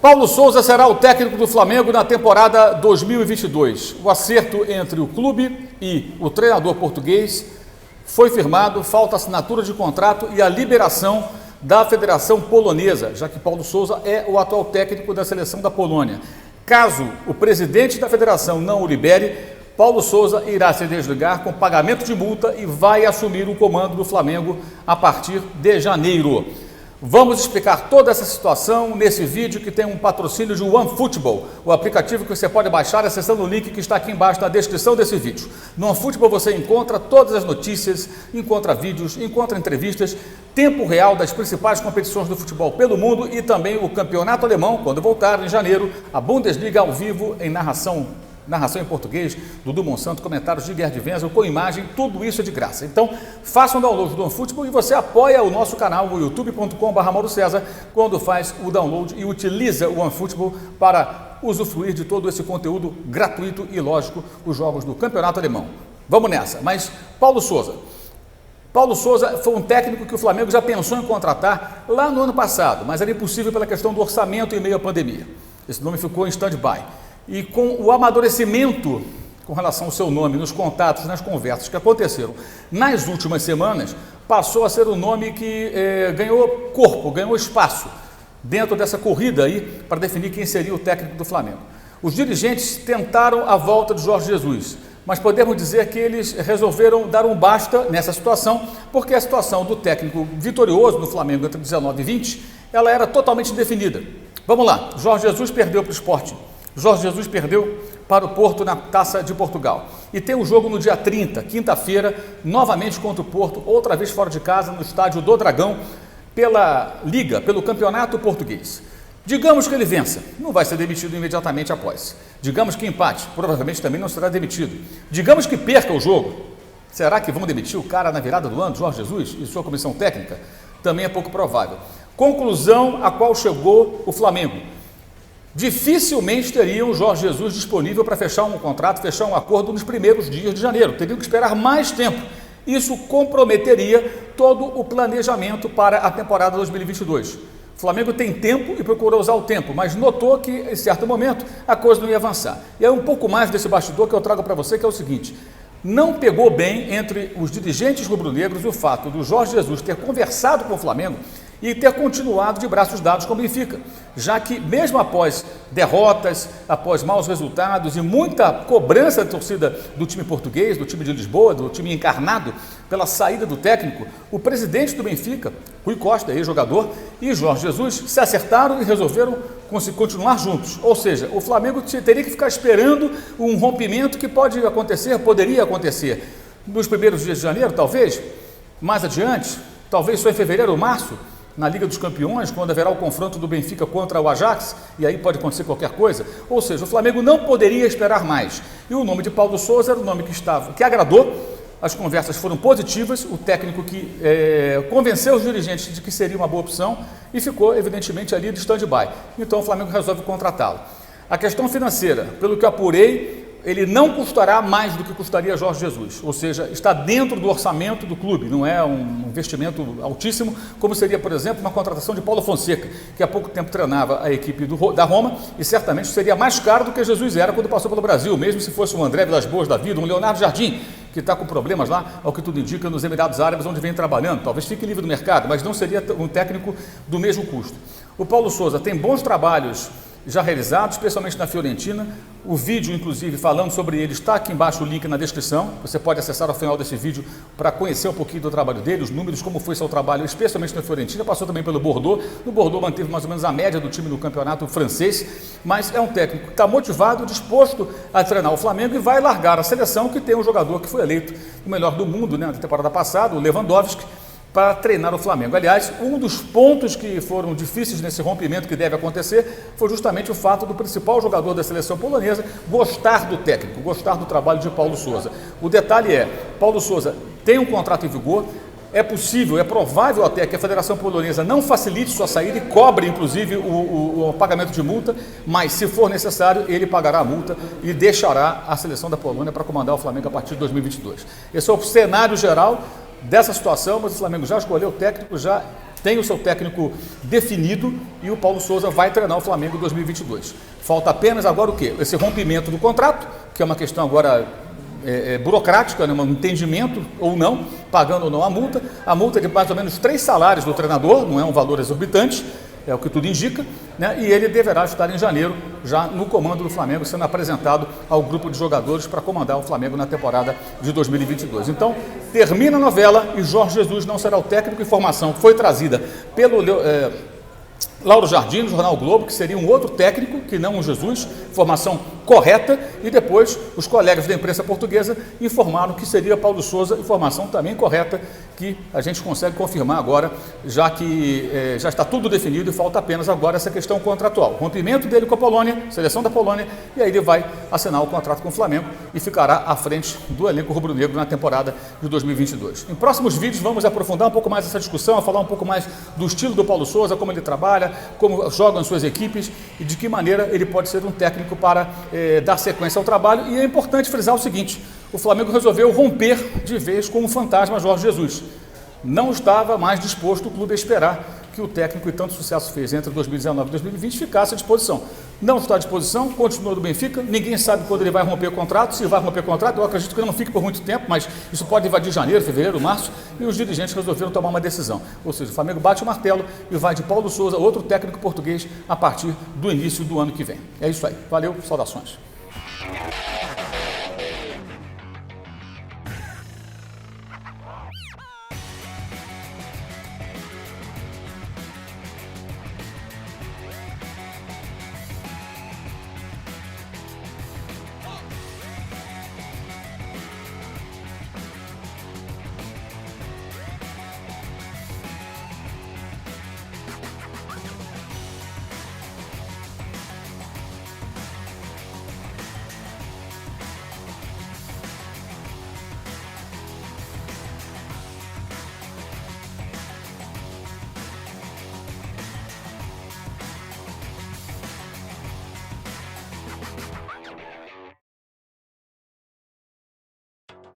Paulo Souza será o técnico do Flamengo na temporada 2022. O acerto entre o clube e o treinador português foi firmado, falta assinatura de contrato e a liberação da Federação Polonesa, já que Paulo Souza é o atual técnico da seleção da Polônia. Caso o presidente da federação não o libere, Paulo Souza irá se desligar com pagamento de multa e vai assumir o comando do Flamengo a partir de janeiro. Vamos explicar toda essa situação nesse vídeo que tem um patrocínio de OneFootball, o aplicativo que você pode baixar acessando o link que está aqui embaixo na descrição desse vídeo. No OneFootball você encontra todas as notícias, encontra vídeos, encontra entrevistas, tempo real das principais competições do futebol pelo mundo e também o campeonato alemão, quando voltar em janeiro, a Bundesliga ao vivo em narração em português, Dudu Monsanto, comentários de Gerd Wenzel, com imagem, tudo isso é de graça. Então, faça um download do OneFootball e você apoia o nosso canal, o youtube.com/MauroCesar, quando faz o download e utiliza o OneFootball para usufruir de todo esse conteúdo gratuito e, lógico, os jogos do Campeonato Alemão. Vamos nessa, mas Paulo Souza foi um técnico que o Flamengo já pensou em contratar lá no ano passado, mas era impossível pela questão do orçamento em meio à pandemia. Esse nome ficou em stand-by. E com o amadurecimento com relação ao seu nome, nos contatos, nas conversas que aconteceram nas últimas semanas, passou a ser um nome que ganhou corpo, ganhou espaço dentro dessa corrida aí para definir quem seria o técnico do Flamengo. Os dirigentes tentaram a volta de Jorge Jesus, mas podemos dizer que eles resolveram dar um basta nessa situação, porque a situação do técnico vitorioso do Flamengo entre 19 e 20, ela era totalmente definida. Vamos lá, Jorge Jesus perdeu para o Sporting. Jorge Jesus perdeu para o Porto na Taça de Portugal. E tem um jogo no dia 30, quinta-feira, novamente contra o Porto, outra vez fora de casa, no estádio do Dragão, pela Liga, pelo Campeonato Português. Digamos que ele vença, não vai ser demitido imediatamente após. Digamos que empate, provavelmente também não será demitido. Digamos que perca o jogo, será que vão demitir o cara na virada do ano, Jorge Jesus e sua comissão técnica? Também é pouco provável. Conclusão a qual chegou o Flamengo. Dificilmente teriam o Jorge Jesus disponível para fechar um contrato, fechar um acordo nos primeiros dias de janeiro. Teriam que esperar mais tempo. Isso comprometeria todo o planejamento para a temporada 2022. O Flamengo tem tempo e procurou usar o tempo, mas notou que, em certo momento, a coisa não ia avançar. E é um pouco mais desse bastidor que eu trago para você, que é o seguinte: não pegou bem entre os dirigentes rubro-negros o fato do Jorge Jesus ter conversado com o Flamengo e ter continuado de braços dados com o Benfica, já que mesmo após derrotas, após maus resultados e muita cobrança da torcida do time português, do time de Lisboa, do time encarnado pela saída do técnico, o presidente do Benfica, Rui Costa, ex-jogador, e Jorge Jesus se acertaram e resolveram continuar juntos. Ou seja, o Flamengo teria que ficar esperando um rompimento que poderia acontecer nos primeiros dias de janeiro, talvez, mais adiante, talvez só em fevereiro ou março, na Liga dos Campeões, quando haverá o confronto do Benfica contra o Ajax, e aí pode acontecer qualquer coisa. Ou seja, o Flamengo não poderia esperar mais. E o nome de Paulo Souza era o nome que agradou, as conversas foram positivas, o técnico que convenceu os dirigentes de que seria uma boa opção e ficou, evidentemente, ali de stand-by. Então o Flamengo resolve contratá-lo. A questão financeira, pelo que eu apurei, ele não custará mais do que custaria Jorge Jesus, ou seja, está dentro do orçamento do clube, não é um investimento altíssimo, como seria, por exemplo, uma contratação de Paulo Fonseca, que há pouco tempo treinava a equipe da Roma, e certamente seria mais caro do que Jesus era quando passou pelo Brasil, mesmo se fosse um André Vilas-Boas da vida, um Leonardo Jardim, que está com problemas lá, ao que tudo indica, nos Emirados Árabes, onde vem trabalhando, talvez fique livre do mercado, mas não seria um técnico do mesmo custo. O Paulo Souza tem bons trabalhos já realizado, especialmente na Fiorentina. O vídeo, inclusive, falando sobre ele, está aqui embaixo o link na descrição. Você pode acessar ao final desse vídeo para conhecer um pouquinho do trabalho dele, os números, como foi seu trabalho, especialmente na Fiorentina. Passou também pelo Bordeaux. No Bordeaux manteve mais ou menos a média do time no campeonato francês, mas é um técnico que está motivado, disposto a treinar o Flamengo e vai largar a seleção, que tem um jogador que foi eleito o melhor do mundo, né, na temporada passada, o Lewandowski, para treinar o Flamengo. Aliás, um dos pontos que foram difíceis nesse rompimento que deve acontecer foi justamente o fato do principal jogador da seleção polonesa gostar do técnico, gostar do trabalho de Paulo Souza. O detalhe é, Paulo Souza tem um contrato em vigor, é possível, é provável até que a Federação Polonesa não facilite sua saída e cobre, inclusive, o pagamento de multa, mas, se for necessário, ele pagará a multa e deixará a seleção da Polônia para comandar o Flamengo a partir de 2022. Esse é o cenário geral dessa situação, mas o Flamengo já escolheu o técnico, já tem o seu técnico definido e o Paulo Souza vai treinar o Flamengo em 2022. Falta apenas agora o quê? Esse rompimento do contrato, que é uma questão agora burocrática, né? Um entendimento ou não, pagando ou não a multa. A multa é de mais ou menos 3 salários do treinador, não é um valor exorbitante, é o que tudo indica, né? E ele deverá estar em janeiro já no comando do Flamengo, sendo apresentado ao grupo de jogadores para comandar o Flamengo na temporada de 2022. Então, termina a novela e Jorge Jesus não será o técnico. Informação foi trazida pelo Lauro Jardim, no Jornal Globo, que seria um outro técnico, que não o Jesus, informação correta, e depois os colegas da imprensa portuguesa informaram que seria Paulo Souza, informação também correta, que a gente consegue confirmar agora, já que já está tudo definido e falta apenas agora essa questão contratual. O rompimento dele com a Polônia, seleção da Polônia, e aí ele vai assinar o contrato com o Flamengo e ficará à frente do elenco rubro-negro na temporada de 2022. Em próximos vídeos vamos aprofundar um pouco mais essa discussão, falar um pouco mais do estilo do Paulo Souza, como ele trabalha, como jogam suas equipes e de que maneira ele pode ser um técnico para dar sequência ao trabalho. E é importante frisar o seguinte: o Flamengo resolveu romper de vez com o fantasma Jorge Jesus. Não estava mais disposto o clube a esperar que o técnico que tanto sucesso fez entre 2019 e 2020 ficasse à disposição. Não está à disposição, continua do Benfica, ninguém sabe quando ele vai romper o contrato, se vai romper o contrato, eu acredito que ele não fique por muito tempo, mas isso pode invadir janeiro, fevereiro, março, e os dirigentes resolveram tomar uma decisão. Ou seja, o Flamengo bate o martelo e vai de Paulo Souza, outro técnico português, a partir do início do ano que vem. É isso aí. Valeu, saudações.